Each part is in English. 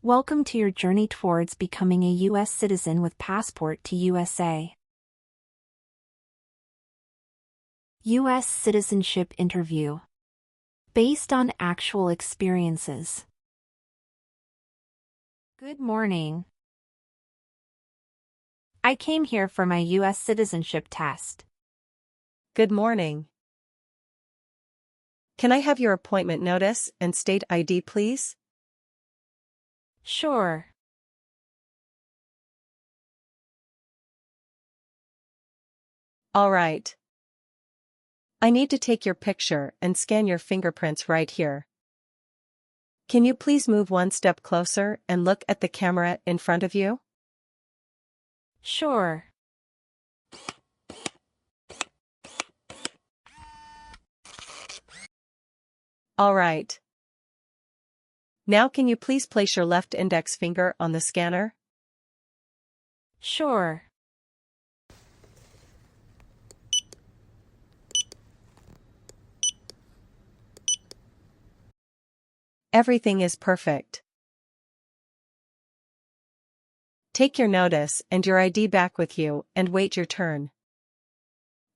Welcome to your journey towards becoming a U.S. citizen with passport to USA. US Citizenship Interview. Based on actual experiences. Good morning. I came here for my U.S. citizenship test. Good morning. Can I have your appointment notice and state ID, please? Sure. All right. I need to take your picture and scan your fingerprints right here. Can you please move one step closer and look at the camera in front of you? Sure. All right. Now can you please place your left index finger on the scanner? Sure. Everything is perfect. Take your notice and your ID back with you and wait your turn.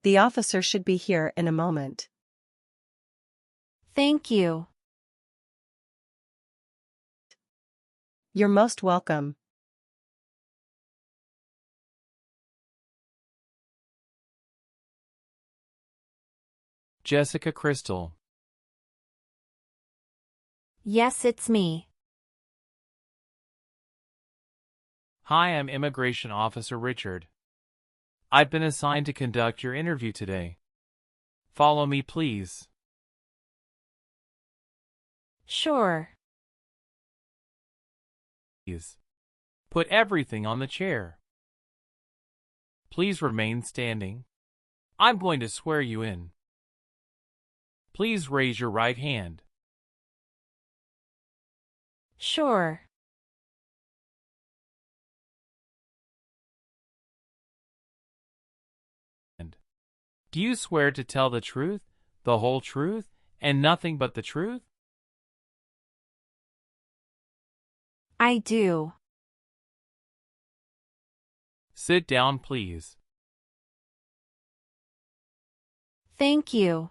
The officer should be here in a moment. Thank you. You're most welcome. Jessica Crystal. Yes, it's me. Hi, I'm Immigration Officer Richard. I've been assigned to conduct your interview today. Follow me, please. Sure. Please. Put everything on the chair. Please remain standing. I'm going to swear you in. Please raise your right hand. Sure. Do you swear to tell the truth, the whole truth, and nothing but the truth? I do. Sit down, please. Thank you.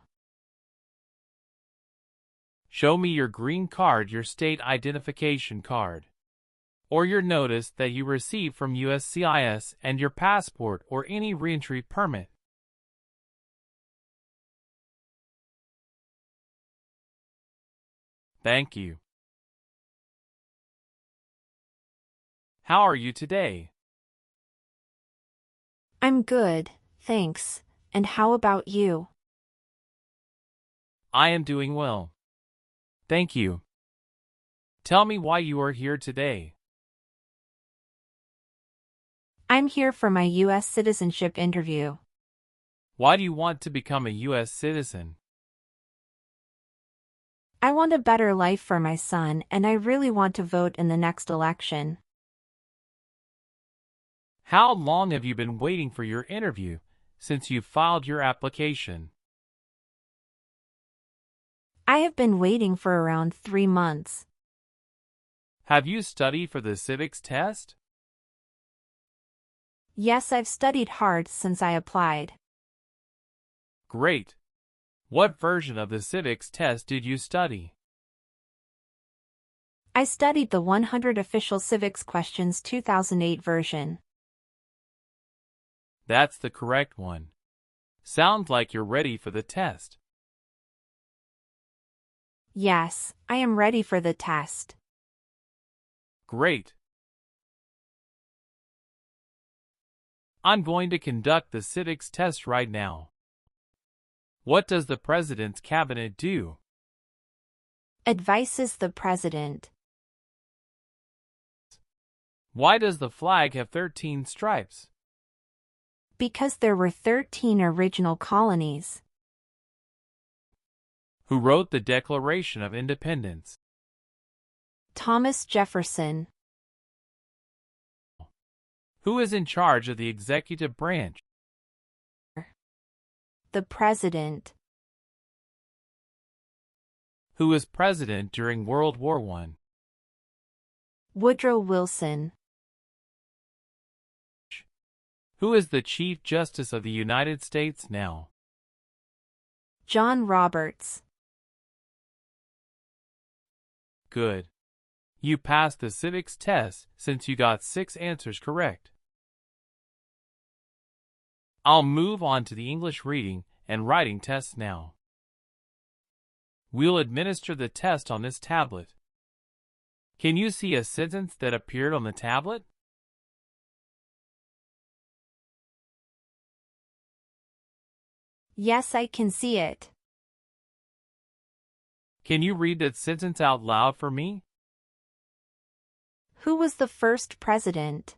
Show me your green card, your state identification card, or your notice that you received from USCIS and your passport or any reentry permit. Thank you. How are you today? I'm good, thanks. And how about you? I am doing well. Thank you. Tell me why you are here today. I'm here for my U.S. citizenship interview. Why do you want to become a U.S. citizen? I want a better life for my son, and I really want to vote in the next election. How long have you been waiting for your interview since you filed your application? I have been waiting for around 3 months. Have you studied for the civics test? Yes, I've studied hard since I applied. Great. What version of the civics test did you study? I studied the 100 Official Civics Questions 2008 version. That's the correct one. Sounds like you're ready for the test. Yes, I am ready for the test. Great. I'm going to conduct the civics test right now. What does the President's Cabinet do? Advises the President. Why does the flag have 13 stripes? Because there were 13 original colonies. Who wrote the Declaration of Independence? Thomas Jefferson. Who is in charge of the executive branch? The President. Who was president during World War I? Woodrow Wilson. Who is the Chief Justice of the United States now? John Roberts. Good. You passed the civics test since you got 6 answers correct. I'll move on to the English reading and writing tests now. We'll administer the test on this tablet. Can you see a sentence that appeared on the tablet? Yes, I can see it. Can you read that sentence out loud for me? Who was the first president?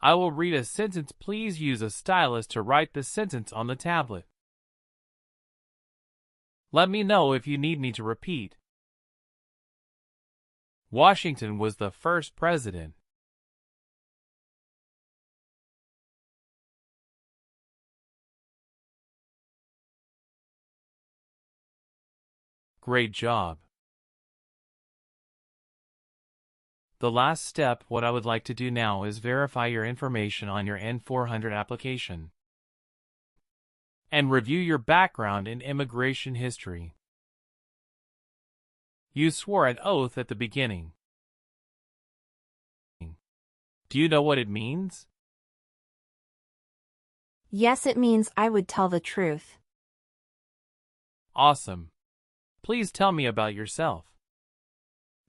I will read a sentence. Please use a stylus to write the sentence on the tablet. Let me know if you need me to repeat. Washington was the first president. Great job. The last step, what I would like to do now is verify your information on your N400 application and review your background and immigration history. You swore an oath at the beginning. Do you know what it means? Yes, it means I would tell the truth. Awesome. Please tell me about yourself.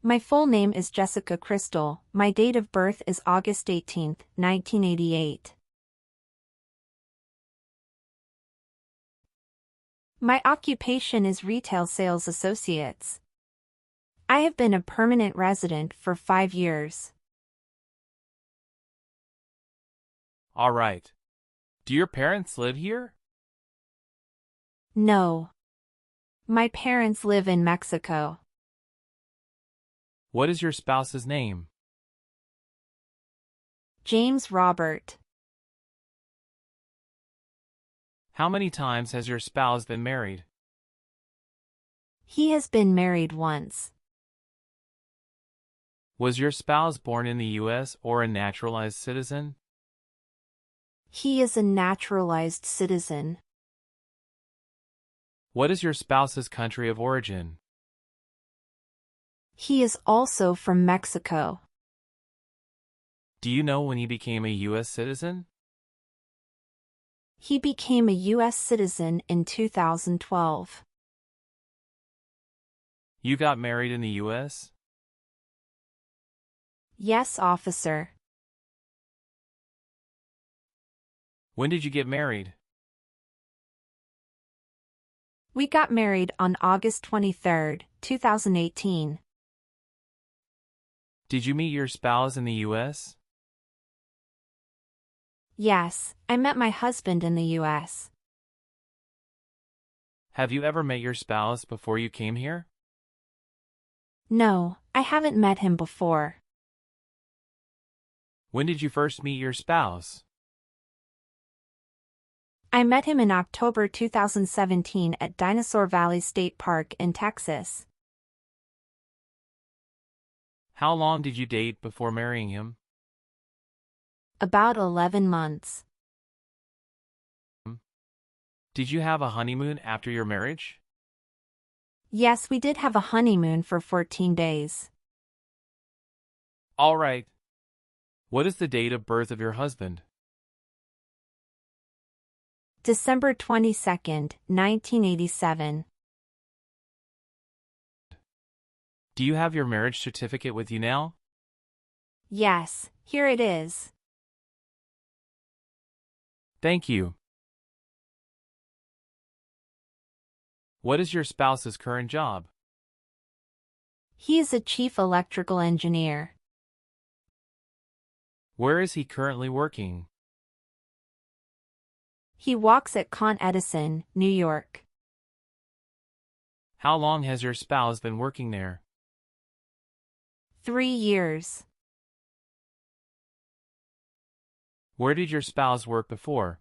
My full name is Jessica Crystal. My date of birth is August 18, 1988. My occupation is retail sales associates. I have been a permanent resident for 5 years. All right. Do your parents live here? No. My parents live in Mexico. What is your spouse's name? James Robert. How many times has your spouse been married? He has been married once. Was your spouse born in the U.S. or a naturalized citizen? He is a naturalized citizen. What is your spouse's country of origin? He is also from Mexico. Do you know when he became a U.S. citizen? He became a U.S. citizen in 2012. You got married in the U.S.? Yes, officer. When did you get married? We got married on August 23, 2018. Did you meet your spouse in the U.S.? Yes, I met my husband in the U.S. Have you ever met your spouse before you came here? No, I haven't met him before. When did you first meet your spouse? I met him in October 2017 at Dinosaur Valley State Park in Texas. How long did you date before marrying him? About 11 months. Did you have a honeymoon after your marriage? Yes, we did have a honeymoon for 14 days. All right. What is the date of birth of your husband? December 22, 1987. Do you have your marriage certificate with you now? Yes, here it is. Thank you. What is your spouse's current job? He is a chief electrical engineer. Where is he currently working? He walks at Con Edison, New York. How long has your spouse been working there? 3 years. Where did your spouse work before?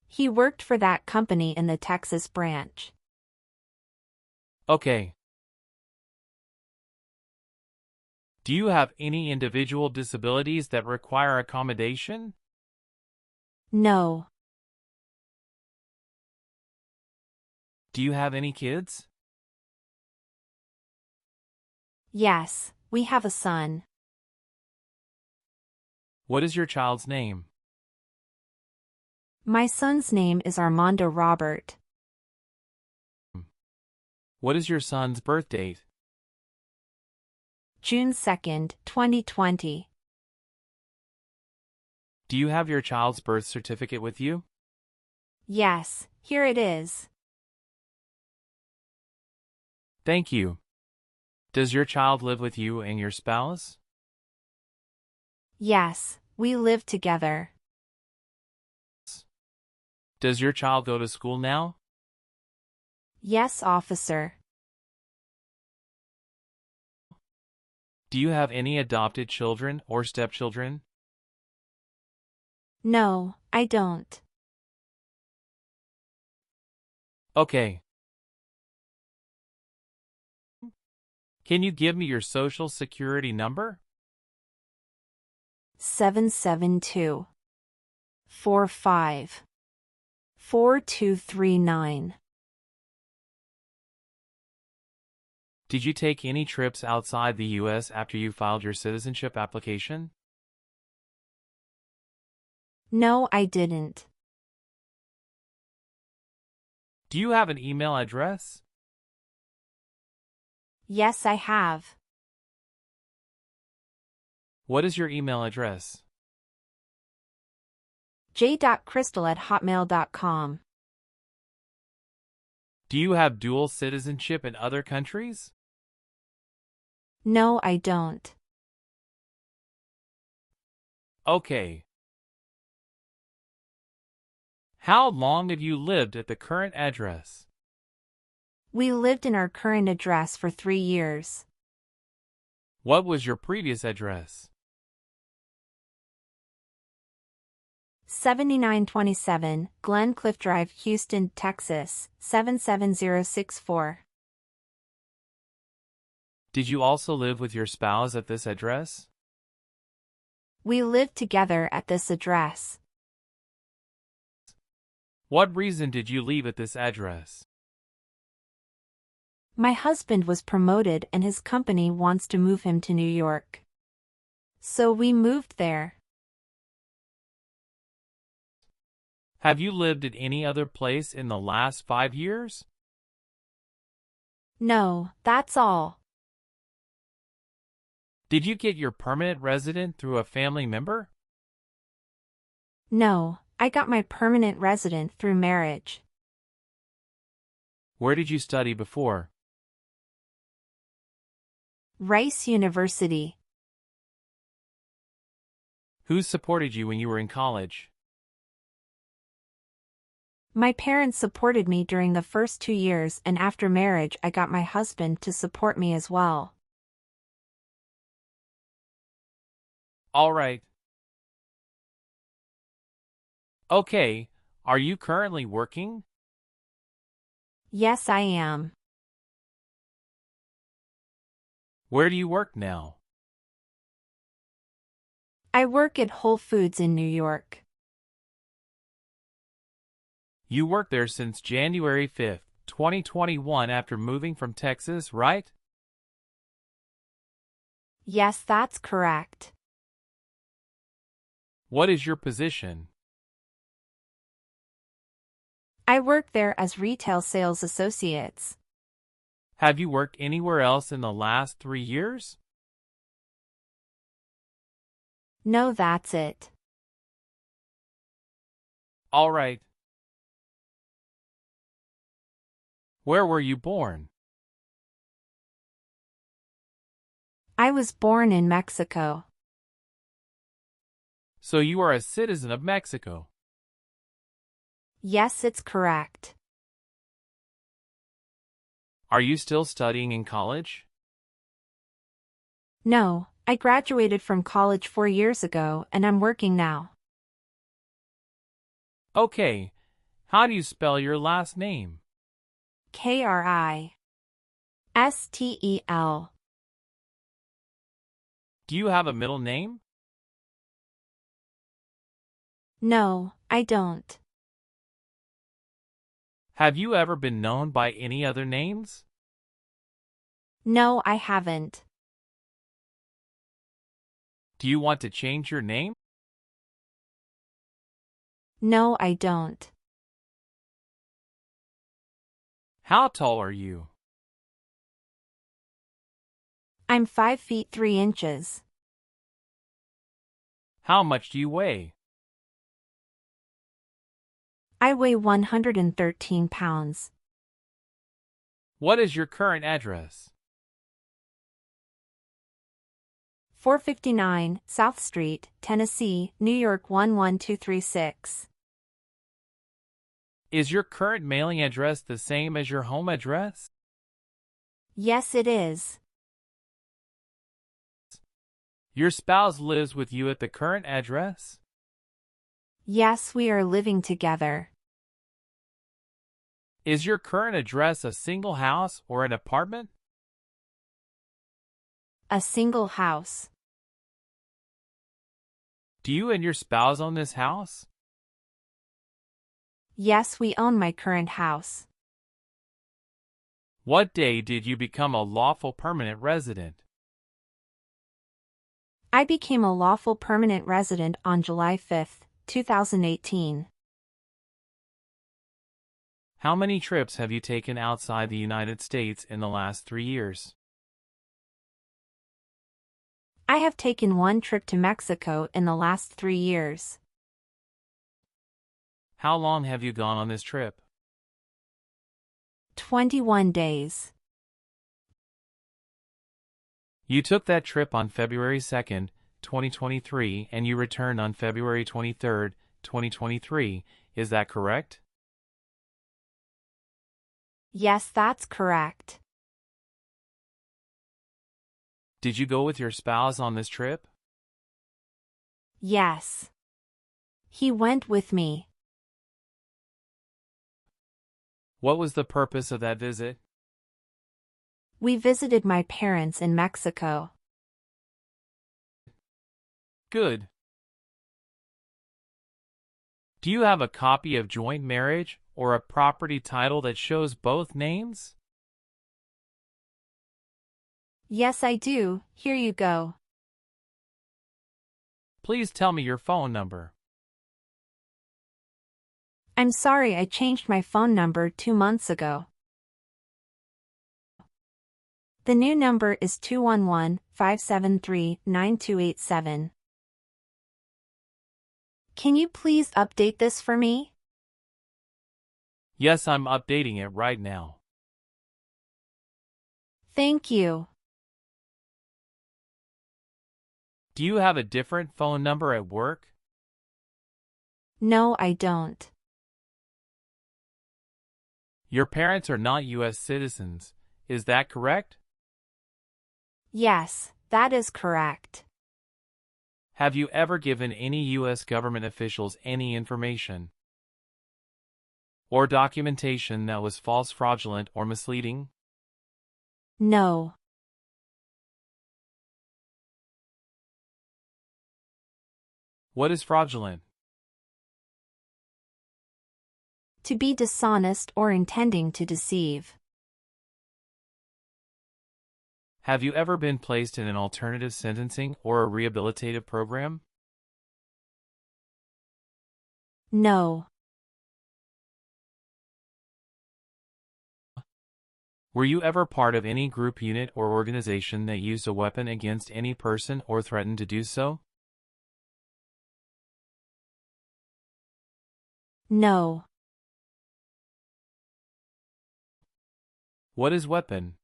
He worked for that company in the Texas branch. Okay. Do you have any individual disabilities that require accommodation? No. Do you have any kids? Yes, we have a son. What is your child's name? My son's name is Armando Robert. What is your son's birth date? June 2nd, 2020. Do you have your child's birth certificate with you? Yes, here it is. Thank you. Does your child live with you and your spouse? Yes, we live together. Does your child go to school now? Yes, officer. Do you have any adopted children or stepchildren? No, I don't. Okay. Can you give me your social security number? 772 45 4239. Did you take any trips outside the U.S. after you filed your citizenship application? No, I didn't. Do you have an email address? Yes, I have. What is your email address? j.crystal@hotmail.com. Do you have dual citizenship in other countries? No, I don't. Okay. How long have you lived at the current address? We lived in our current address for 3 years. What was your previous address? 7927 Glen Cliff Drive, Houston, Texas, 77064. Did you also live with your spouse at this address? We lived together at this address. What reason did you leave at this address? My husband was promoted and his company wants to move him to New York. So we moved there. Have you lived at any other place in the last 5 years? No, that's all. Did you get your permanent resident through a family member? No, I got my permanent resident through marriage. Where did you study before? Rice University. Who supported you when you were in college? My parents supported me during the first 2 years, and after marriage I got my husband to support me as well. All right. Okay, are you currently working? Yes, I am. Where do you work now? I work at Whole Foods in New York. You worked there since January 5th, 2021 after moving from Texas, right? Yes, that's correct. What is your position? I work there as retail sales associates. Have you worked anywhere else in the last 3 years? No, that's it. All right. Where were you born? I was born in Mexico. So you are a citizen of Mexico. Yes, it's correct. Are you still studying in college? No, I graduated from college 4 years ago and I'm working now. Okay. How do you spell your last name? Kristel. Do you have a middle name? No, I don't. Have you ever been known by any other names? No, I haven't. Do you want to change your name? No, I don't. How tall are you? I'm 5 feet 3 inches. How much do you weigh? I weigh 113 pounds. What is your current address? 459 South Street, Tennessee, New York 11236. Is your current mailing address the same as your home address? Yes, it is. Your spouse lives with you at the current address? Yes, we are living together. Is your current address a single house or an apartment? A single house. Do you and your spouse own this house? Yes, we own my current house. What day did you become a lawful permanent resident? I became a lawful permanent resident on July 5, 2018. How many trips have you taken outside the United States in the last 3 years? I have taken one trip to Mexico in the last 3 years. How long have you gone on this trip? 21 days. You took that trip on February 2nd, 2023, and you returned on February 23rd, 2023. Is that correct? Yes, that's correct. Did you go with your spouse on this trip? Yes. He went with me. What was the purpose of that visit? We visited my parents in Mexico. Good. Do you have a copy of joint marriage or a property title that shows both names? Yes, I do. Here you go. Please tell me your phone number. I'm sorry, I changed my phone number 2 months ago. The new number is 211-573-9287. Can you please update this for me? Yes, I'm updating it right now. Thank you. Do you have a different phone number at work? No, I don't. Your parents are not US citizens, is that correct? Yes, that is correct. Have you ever given any US government officials any information or documentation that was false, fraudulent, or misleading? No. What is fraudulent? To be dishonest or intending to deceive. Have you ever been placed in an alternative sentencing or a rehabilitative program? No. Were you ever part of any group, unit, or organization that used a weapon against any person or threatened to do so? No. What is weapon?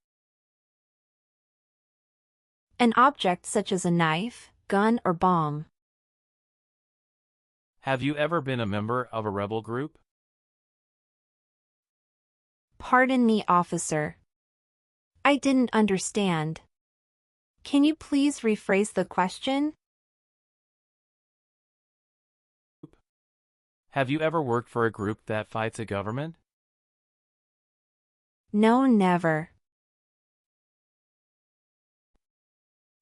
An object such as a knife, gun, or bomb. Have you ever been a member of a rebel group? Pardon me, officer. I didn't understand. Can you please rephrase the question? Have you ever worked for a group that fights a government? No, never.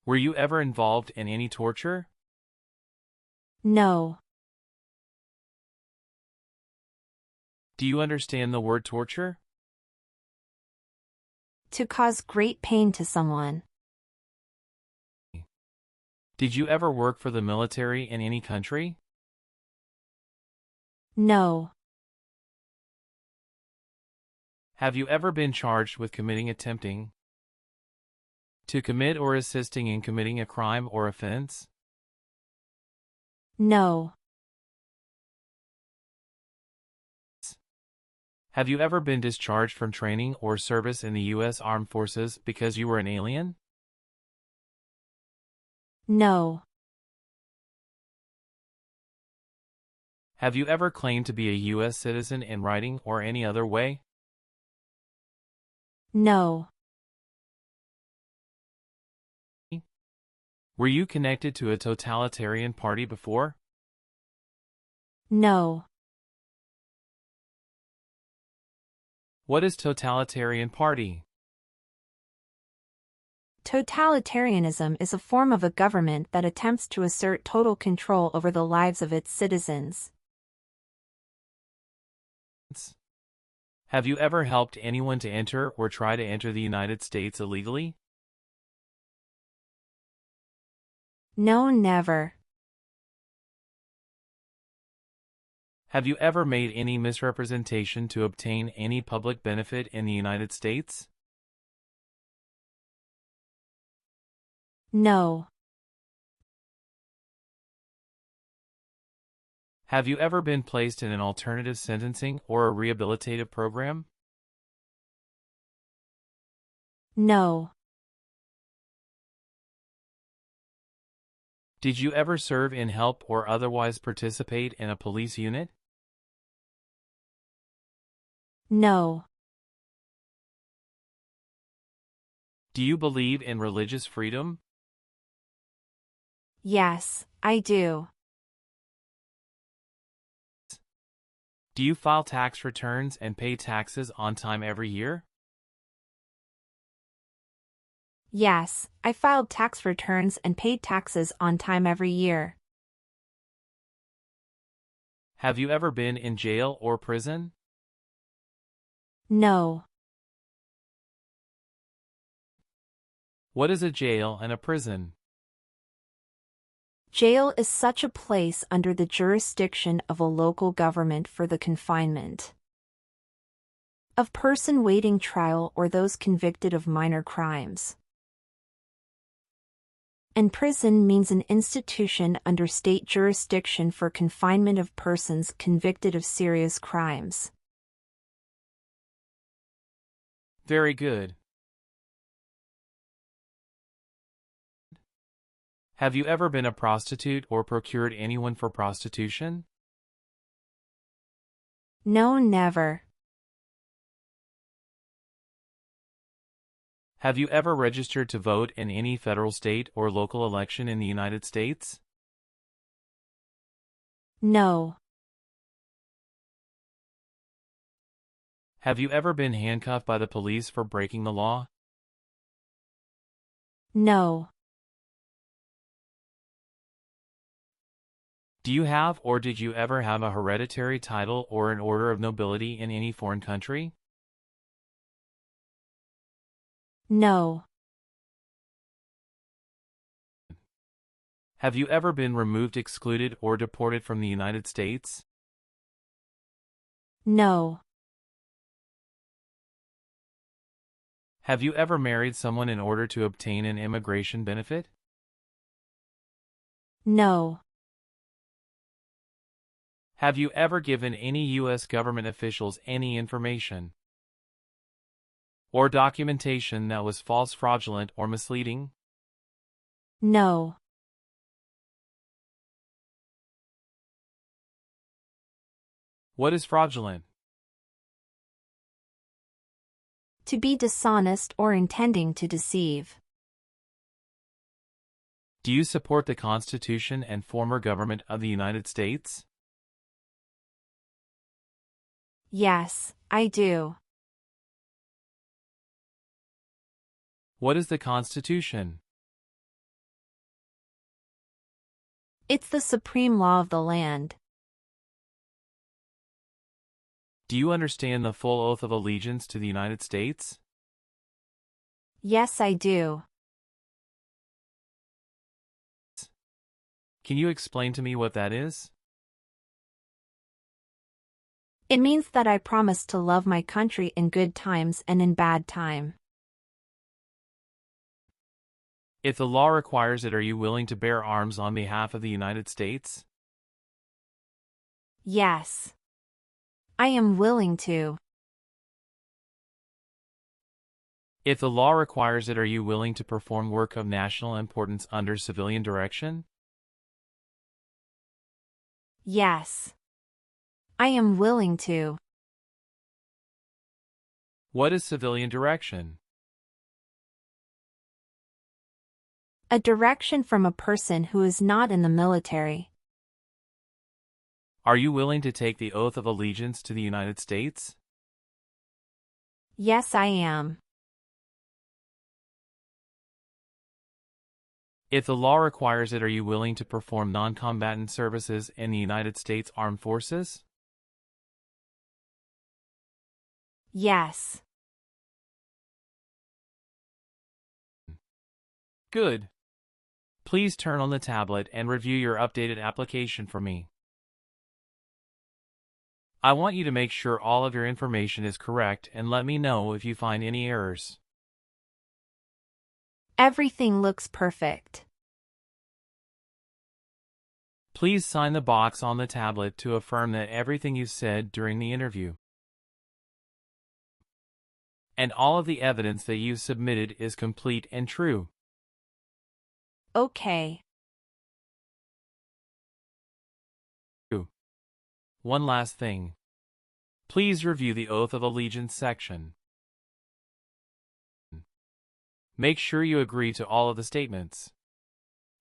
Were you ever involved in any torture? No. Do you understand the word torture? To cause great pain to someone. Did you ever work for the military in any country? No. Have you ever been charged with attempting to commit or assisting in committing a crime or offense? No. Have you ever been discharged from training or service in the U.S. Armed Forces because you were an alien? No. Have you ever claimed to be a U.S. citizen in writing or any other way? No. Were you connected to a totalitarian party before? No. What is totalitarian party? Totalitarianism is a form of a government that attempts to assert total control over the lives of its citizens. Have you ever helped anyone to enter or try to enter the United States illegally? No, never. Have you ever made any misrepresentation to obtain any public benefit in the United States? No. Have you ever been placed in an alternative sentencing or a rehabilitative program? No. Did you ever serve in help or otherwise participate in a police unit? No. Do you believe in religious freedom? Yes, I do. Do you file tax returns and pay taxes on time every year? Yes, I filed tax returns and paid taxes on time every year. Have you ever been in jail or prison? No. What is a jail and a prison? Jail is such a place under the jurisdiction of a local government for the confinement of person waiting trial or those convicted of minor crimes. And prison means an institution under state jurisdiction for confinement of persons convicted of serious crimes. Very good. Have you ever been a prostitute or procured anyone for prostitution? No, never. Have you ever registered to vote in any federal, state, or local election in the United States? No. Have you ever been handcuffed by the police for breaking the law? No. Do you have or did you ever have a hereditary title or an order of nobility in any foreign country? No. Have you ever been removed, excluded, or deported from the United States? No. Have you ever married someone in order to obtain an immigration benefit? No. Have you ever given any U.S. government officials any information or documentation that was false, fraudulent, or misleading? No. What is fraudulent? To be dishonest or intending to deceive. Do you support the Constitution and former government of the United States? Yes, I do. What is the Constitution? It's the supreme law of the land. Do you understand the full oath of allegiance to the United States? Yes, I do. Can you explain to me what that is? It means that I promise to love my country in good times and in bad time. If the law requires it, are you willing to bear arms on behalf of the United States? Yes. I am willing to. If the law requires it, are you willing to perform work of national importance under civilian direction? Yes. I am willing to. What is civilian direction? A direction from a person who is not in the military. Are you willing to take the oath of allegiance to the United States? Yes, I am. If the law requires it, are you willing to perform non-combatant services in the United States Armed Forces? Yes. Good. Please turn on the tablet and review your updated application for me. I want you to make sure all of your information is correct and let me know if you find any errors. Everything looks perfect. Please sign the box on the tablet to affirm that everything you said during the interview and all of the evidence that you submitted is complete and true. Okay. One last thing. Please review the Oath of Allegiance section. Make sure you agree to all of the statements.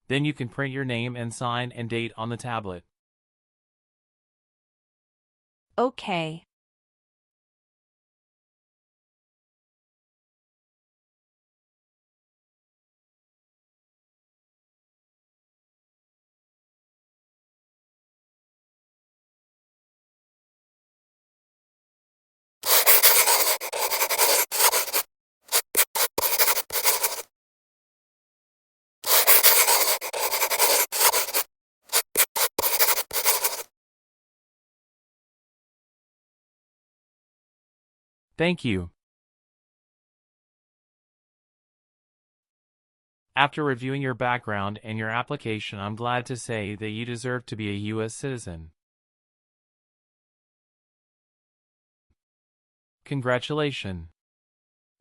Then you can print your name and sign and date on the tablet. Okay. Thank you. After reviewing your background and your application, I'm glad to say that you deserve to be a US citizen. Congratulations.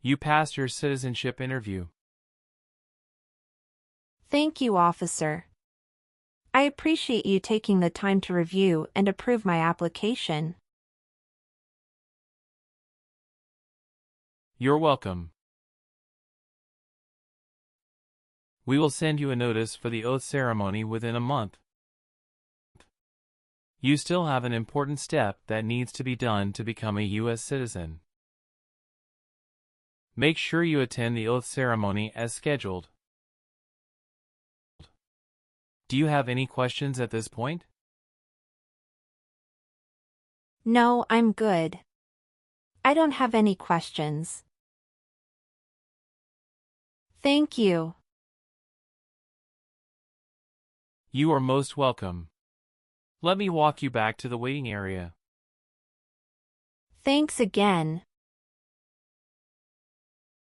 You passed your citizenship interview. Thank you, officer. I appreciate you taking the time to review and approve my application. You're welcome. We will send you a notice for the oath ceremony within a month. You still have an important step that needs to be done to become a U.S. citizen. Make sure you attend the oath ceremony as scheduled. Do you have any questions at this point? No, I'm good. I don't have any questions. Thank you. You are most welcome. Let me walk you back to the waiting area. Thanks again.